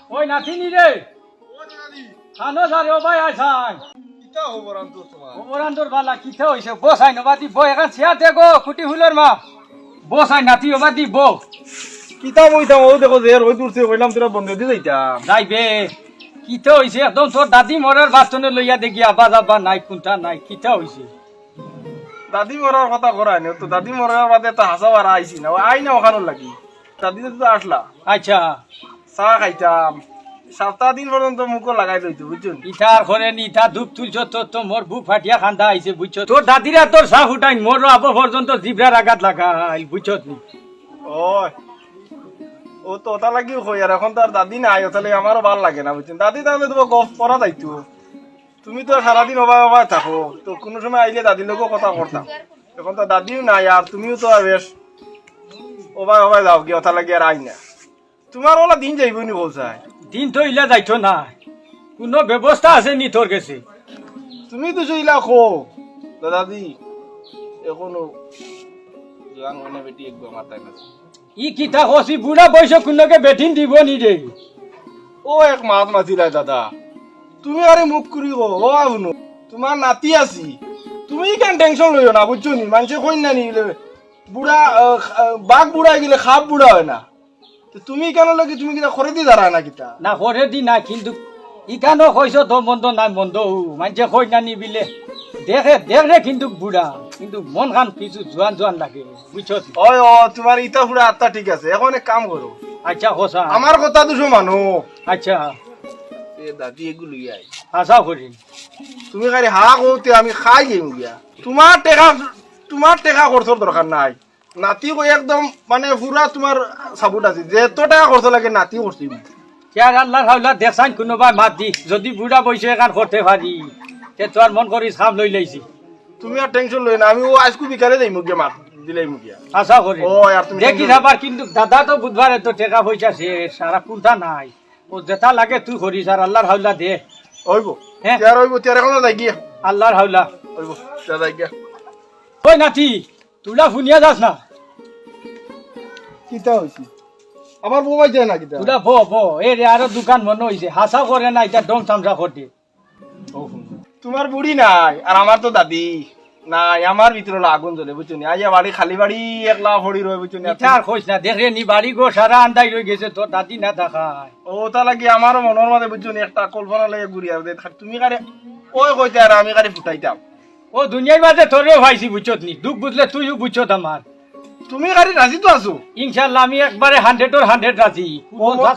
ওই নাতিনি রে খানো যারে ও ভাই আইছাই কিতা হবরান তো তোমার ওবরান্দর বালা কিতা হইছে বসাই নবাদি বই এখন চেয়ার দেখো খুঁটি হুলের মা বসাই নাতি ওবাদি বউ কিতা বইতাম ও দেখো যে রই দূরছে কইলাম তোরা বন্ধ দিয়ে যাইতাম যাইবে কিতা হইছে একদম তোর দাদি মরার বাস্তনে লইয়া দেখি আবা যাবা নাই কোনটা নাই কিতা হইছে দাদি মরার কথা করাই না তো দাদি মরার বাদে তো হাসা বাড়া আইছি না আই না ওখানে লাগি দাদি তো আসলা আচ্ছা চা খাইতাম 7 দিন পর্যন্ত মুখ লাগাই লইতো বুঝছেন ইটার ঘরে নি ইটা ধূপ তুলছ তোর তো মোর বুক ফাটিয়া খান্দা আইছে বুঝছ তোর দাদিরা তোর সাহ উঠাই মোর আবো পর্যন্ত জিব্রার আঘাত লাগাই বুঝছ নি ওই ও তো ওটা লাগিও কই আর এখন তো আর দাদি নাই তাহলে আমারও ভাল লাগে না বুঝছেন দাদি তাহলে তোমার গপ করা যাইতো তুমি তো সারাদিন অবাই অবাই থাকো তো কোনো সময় আইলে দাদির লোকও কথা করতাম এখন তো দাদিও নাই আর তুমিও তো আর বেশ অবাই অবাই যাও গিয়ে ওটা লাগে আর আই না তোমার ওলা দিন যাইব নি বলছাই দিন তো ইলা যাইতো না কোনো ব্যবস্থা আছে নি তোর কাছে তুমি তো চইলা খো দাদি এখনো জোয়ান হনে বেটি একবার মাথায় না ই কিতা কছি বুড়া বয়স কোনকে বেঠিন দিব নি রে ও এক মাত মাতিলাই দাদা তুমি আরে মুখ করি গো ও আবনু তোমার নাতি আছি তুমি কেন টেনশন লইও না বুঝছো নি মানুষে কই না নিলে বুড়া বাঘ বুড়া গেলে খাপ বুড়া হয় না তো তুমি কেন লাগে তুমি কিনা করে দি দাঁড়ায় না কিতা না করে দি না কিন্তু ইকানো কইছো তো মন্দ নাই মন্দ মানুষে কই না নিবিলে দেখে দেখলে কিন্তু বুড়া কিন্তু মন খান কিছু জোয়ান জোয়ান লাগে বুঝছো ওই ও তোমার ইটা পুরা আত্মা ঠিক আছে এখন এক কাম করো আচ্ছা হোসা আমার কথা দুশো মানো আচ্ছা এ দাদি এগুলো আই আশা করি তুমি খালি হা করতে আমি খাই যাইম গিয়া তোমার টেকা খরচর দরকার নাই নাতি কই একদম মানে পুরা তোমার সাপোর্ট আছে যেত টাকা খরচ লাগে নাতি করছি ইয়ার আল্লাহর হাওলা দেখছান কোনোবাই মাত দি যদি বুড়া বয়সে এখান করতে পারি তে তোর মন করি খাম লই লাইছি তুমি আর টেনশন লই না আমি ও আজকু বিকালে যাইম গিয়া মাত দিলাই মুগিয়া আশা করি ও আর তুমি দেখি যাবার কিন্তু দাদা তো বুধবারে তো টাকা পয়সা শেষ সারা কোনটা নাই ও যেটা লাগে তুই করিস আর আল্লাহর হাওলা দে হইব হ্যাঁ তেয়ার হইব তেয়ার এখন যাই গিয়া আল্লাহর হাওলা হইব তেয়ার যাই গিয়া ওই নাতি তুলা ফুনিয়া যাস না কিতা হইছি আমার মোবাইল যায় না কিতা তুলা বো এ রে আরো দোকান মনে হইছে হাসা করে না এটা ডং চামচা করতে তোমার বুড়ি নাই আর আমার তো দাদি নাই আমার ভিতরে আগুন জ্বলে বুঝছো নি আইয়া বাড়ি খালি বাড়ি একলা পড়ি রয়ে বুঝছো নি ইটার কইস না দেখে নি বাড়ি গো সারা আন্দাই রই গেছে তোর দাদি না দেখায় ও তা লাগি আমারও মনের মাঝে বুঝছো নি একটা কল্পনা লাগে ঘুরি আর তুমি কারে ওই কইতে আর আমি কারে ফুটাইতাম ও দুনিয়ার মাঝে তোরেও ভাইছি বুঝছত নি দুঃখ বুঝলে তুইও বুঝছত আমার তুমি কারে রাজি তো আছো ইনশাআল্লাহ আমি একবারে 100 রাজি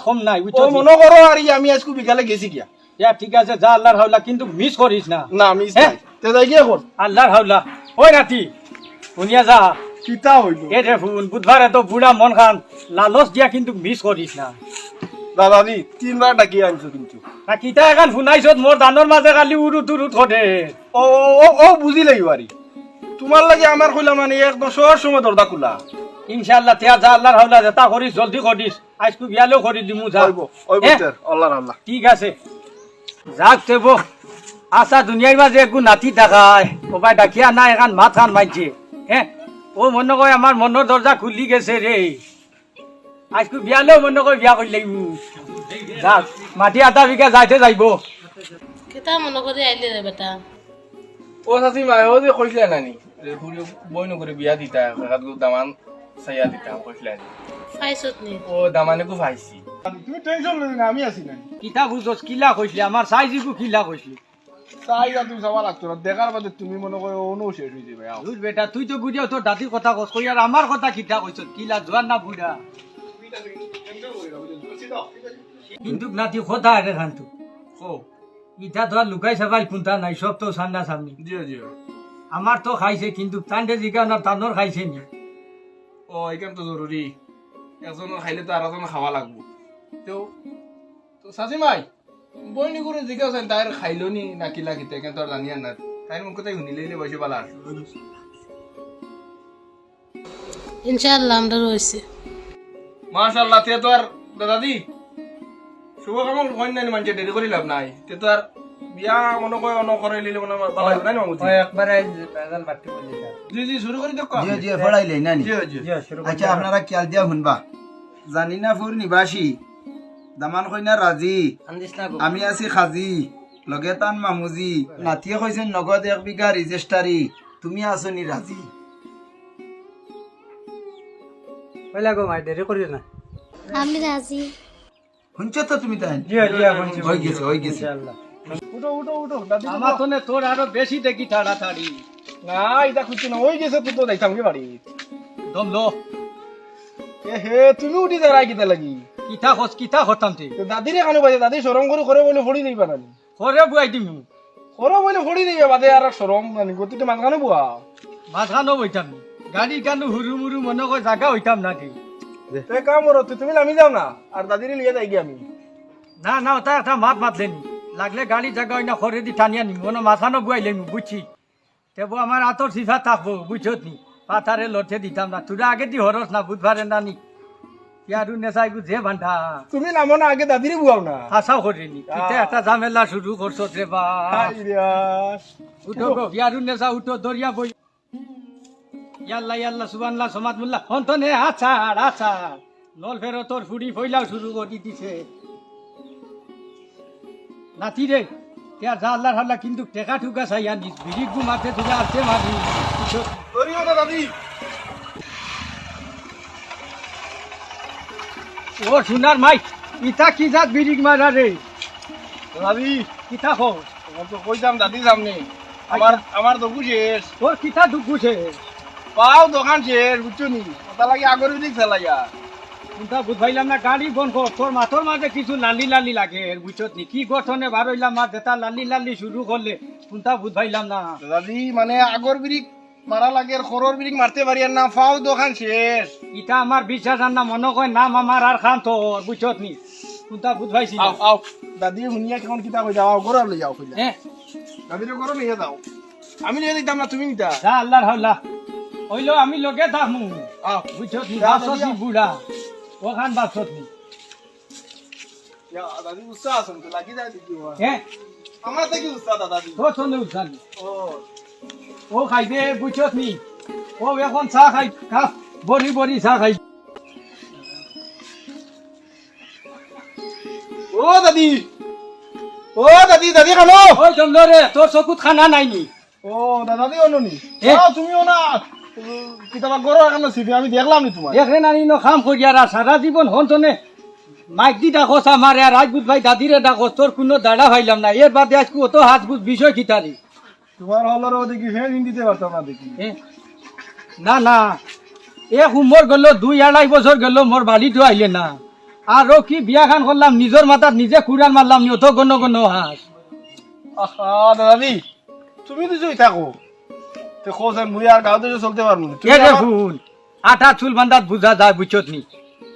কম নাই ও বুঝছত মনে করো আর আমি আজকে বিকালে গেছি গিয়া ইয়া ঠিক আছে যা আল্লাহর হাওলা কিন্তু মিস করিস না না মিস নাই তে যাই গিয়া কর আল্লাহর হাওলা ওই নাতি শুনিয়া যা কিতা হইল এ রে ফুন বুধবারে তো বুড়া মন খান লালচ দিয়া কিন্তু মিস করিস না দাদাদি 3 বার ডাকি আনছো কিন্তু না কিতা এখন শুনাইছত মোর দানোর মাঝে খালি উরুত উরুত করে ও ও ও বুঝি লাগি বাড়ি তোমার লাগে আমার কইলা মানে একদম সব সময় দরজা খোলা ইনশাআল্লাহ তিয়া যা আল্লাহর হাওলা যেটা করিস জলদি করিস আজকে বিয়ালেও করি দিমু যা হইব হইব স্যার আল্লাহর আল্লাহ ঠিক আছে যাক তেব আশা দুনিয়ার মাঝে একটু নাতি দেখায় ওপাই ডাকিয়া না এখন মাত খান মাইছে হ্যাঁ ও মনে কয় আমার মনের দরজা খুলি গেছে রে আজকে বিয়ালেও মনে কয় বিয়া করলে যাক মাটি আটা বিঘা যাইতে যাইব কেতা মনে করে আইলে রে বেটা ও সাসি মা ও যে কইলা নানি যে পুরো বই নকরে বিয়া দিতা কাকাত গো দামান সাইয়া দিতা কইলা ফাইছত নি ও দামানে কো ফাইছি তুমি টেনশন লই না আমি আছি না কিতা বুঝছ কিলা কইছিলে আমার সাইজিকু কিলা কইছিলি তাই তুমি যাওয়া লাগতো না দেখার বাদে তুমি মনে করো অনু শেষ হয়ে যাবে বুঝ বেটা তুই তো বুঝিও তোর দাদির কথা কস কই আর আমার কথা কিতা কইছ কিলা জোয়ান না বুড়া কিন্তু নাতি কথা রে খান্তু ও ইটা তো আর লুকাই সাবাই কোনটা নাই সব তো সামনা সামনি জিও জিও আমার তো খাইছে কিন্তু তান্ডে জিগা না তানোর খাইছে নি ও এখান তো জরুরি একজনের খাইলে তো আরেকজন খাওয়া লাগবো তো তো সাসি মাই বই নি করে জিজ্ঞাসা তাইর খাইলো নি না কিলা খিতে কেন তোর জানিয়া না তাইর মুখ কোথায় শুনিলে বসে পালা ইনশাআল্লাহ আমরা রইছে মাশাআল্লাহ তে তো আর দাদাদি শুভকামনা কইন না মানে দেরি করি লাভ নাই তে তো আর বিয়া মনে কয় অন করে লিলে মনে ভালো হবে না মামুতি একবারে প্যানেল বাটি বলি যা জি জি শুরু করি তো জি জি ফড়াইলে নানি জি জি শুরু আচ্ছা আপনারা খেয়াল দিয়া শুনবা জানি না ফুর নিবাসী দামান কইনা রাজি আমি আছি খাজি লগে তান মামুজি নাতিয়ে কইছেন নগদ 1 বিঘা রেজিস্ট্রারি তুমি আছো নি রাজি আমি রাজি শুনছো তো তুমি তাই হয়ে গেছে উঠো উঠো উঠো দাদি আমার তো নে তোর আরো বেশি দেখি তাড়াতাড়ি না এটা খুঁজছি না ওই গেছে তো দেখতাম কি বাড়ি দম লো এ হে তুমি উঠি দাঁড়াই কিতা লাগি কিতা হতাম তে তো দাদিরে কানো বাজে দাদি সরম করে করে বলে ফড়ি দিবা না করে বুয়াই দিম করে বলে ফড়ি দিবে বাদে আর সরম জানি গতিতে মাঝখানে বুয়া মাঝখানো বইতাম নি গাড়ি কানু হুরু মুরু মনে করে জায়গা হইতাম নাকি তো এক কাম করো তুমি নামি যাও না আর দাদিরে লিয়ে যাই আমি না না ওটা একটা মাতলেনি লাগলে গাড়ি জায়গা হয় না খরে দি টানিয়া নি মনে মাথানো বুয়াইলে বুঝছি তেবো আমার আতর সিফা থাকবো বুঝছত নি পাথারে লড়তে দিতাম না তোরা আগে দি হরস না বুধবারে না নি ইয়ারু নেশাই বুঝে ভান্ডা তুমি নামো না আগে দাদিরে বুয়াও না আশাও করিনি কিতে একটা ঝামেলা শুরু করছো রে বা উঠো গো ইয়ারু নেশা উঠো দরিয়া বই ইয়াল্লা ইয়াল্লা সুবহানাল্লাহ সমাদুল্লাহ হন্তনে আছাড় নল ফেরো তোর ফুড়ি ফইলাও শুরু করে দিছে নাতি রে ইয়ার যা আল্লাহর হাল্লা কিন্তু টেকা ঠুকা চাই আনিস বিড়ির গু মারতে তুলে আসতে মারি দরিও না দাদি ও সোনার মাই ইতা কি জাত বিড়ির মারা রে দাদি কিতা হো তোমার তো কইতাম দাদি সামনে আমার তো শেষ তোর কিতা ঢুকুছে পাও দোকান শেষ বুঝছো নি ওটা লাগে আগর দিক চালাইয়া কোনটা বুঝাইলাম না গাড়ি বন্ধ কর তোর মাথর মাঝে কিছু লালি লালি লাগে বুঝছত নি কি গঠনে বারইলাম মা যেটা লালি লালি শুরু করলে কোনটা বুঝাইলাম না দাদি মানে আগর বিরিক মারা লাগে আর খরর বিরিক মারতে পারি আর না পাও দোকান শেষ ইটা আমার বিশ্বাস আর না মনে কয় নাম আমার আর খান তোর বুঝছত নি কোনটা বুঝাইছি আও আও দাদি শুনিয়া কেমন কিতা কই যাও ঘর লই যাও কইলা হ্যাঁ দাদির ঘর নিয়ে যাও আমি নিয়ে দিতাম না তুমি নিতা যা আল্লাহর হাওলা হইলো আমি লগে থাকমু আও বুঝছত নি যা, বাসত যা। নি বুড়া ওখান বাসত নি ইয়া দাদি উস্তাদ আছেন তো লাগি যায় দিদি হ্যাঁ আমার থেকে উস্তাদ দাদি তোর সঙ্গে উঠানি ও ও খাইবে বুঝছত নি ও এখন চা খাই কাপ বড়ি বড়ি চা খাই ও দাদি দাদি খানো ওই জমলো তোর চকুত খানা নাইনি ও দাদি অননি এ? তুমিও না কিতাবা গরো এখন সিফি আমি দেখলাম নি তোমার দেখে নানি ন খাম করিয়ার আর সারা জীবন হন্তনে মাইক দি ডাকস আমার আর রাজপুত ভাই দাদিরে ডাকস তোর কোনো দাঁড়া ভাইলাম না এর বাদে আজকে অত হাত বুঝ বিষয় কিতারি তোমার হলর দেখি ফের দিতে পারতাম না দেখি না না এ হুমর গেল 2-2.5 বছর গেল মোর বাড়িতে আইলে না আর কি বিয়া খান করলাম নিজের মাথার নিজে কুড়ান মারলাম নি অত গণ গণ হাস আহা দাদি তুমি তো জই থাকো তো কোসে মুই আর গাঁও তো চলতে পারবো না কে রে ফুল আটা চুল বান্ধাত বুঝা যায় বুঝছত নি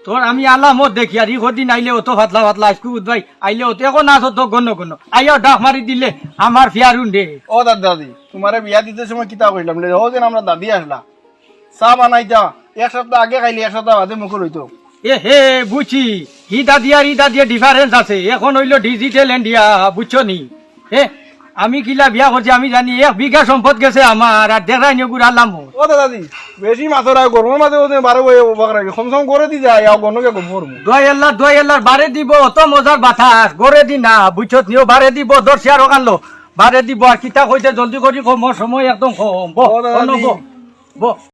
তোর আমি আলামত দেখি আর ইহদিন আইলে অত ফাতলা ফাতলা আজকে ভাই আইলে অত এখন আস তো গণ গণ আইয়া ডাক মারি দিলে আমার ফিয়ারুন রে ও দাদি তোমারে বিয়া দিতে সময় কিতা কইলাম লে ও যেন আমরা দাদি আসলা চা বানাইতা এক সপ্তাহ আগে খাইলি এক সপ্তাহ বাদে মুখ হইতো এ হে বুঝছি ইদা দিয়া ডিফারেন্স আছে এখন হইলো ডিজিটাল ইন্ডিয়া বুঝছো নি হে আমি কিলা বিয়া করছি আমি জানি 1 বিঘা সম্পদ গেছে আমার আর দেখাই নিয়ে গুড়ালাম ও দাদি বেশি মাছের আয় গরমের মাঝে ওদের বারো বকরা কম সম করে দি যায় আর গনকে গভর দোয়াই আল্লাহ বারে দিব অত মজার বাতাস গড়ে দি না বুঝছত নিও বারে দিব দর্শি আর ওখানলো বারে দিব আর কিতা কইতে জলদি করি মোর সময় একদম কম ও দাদা, বো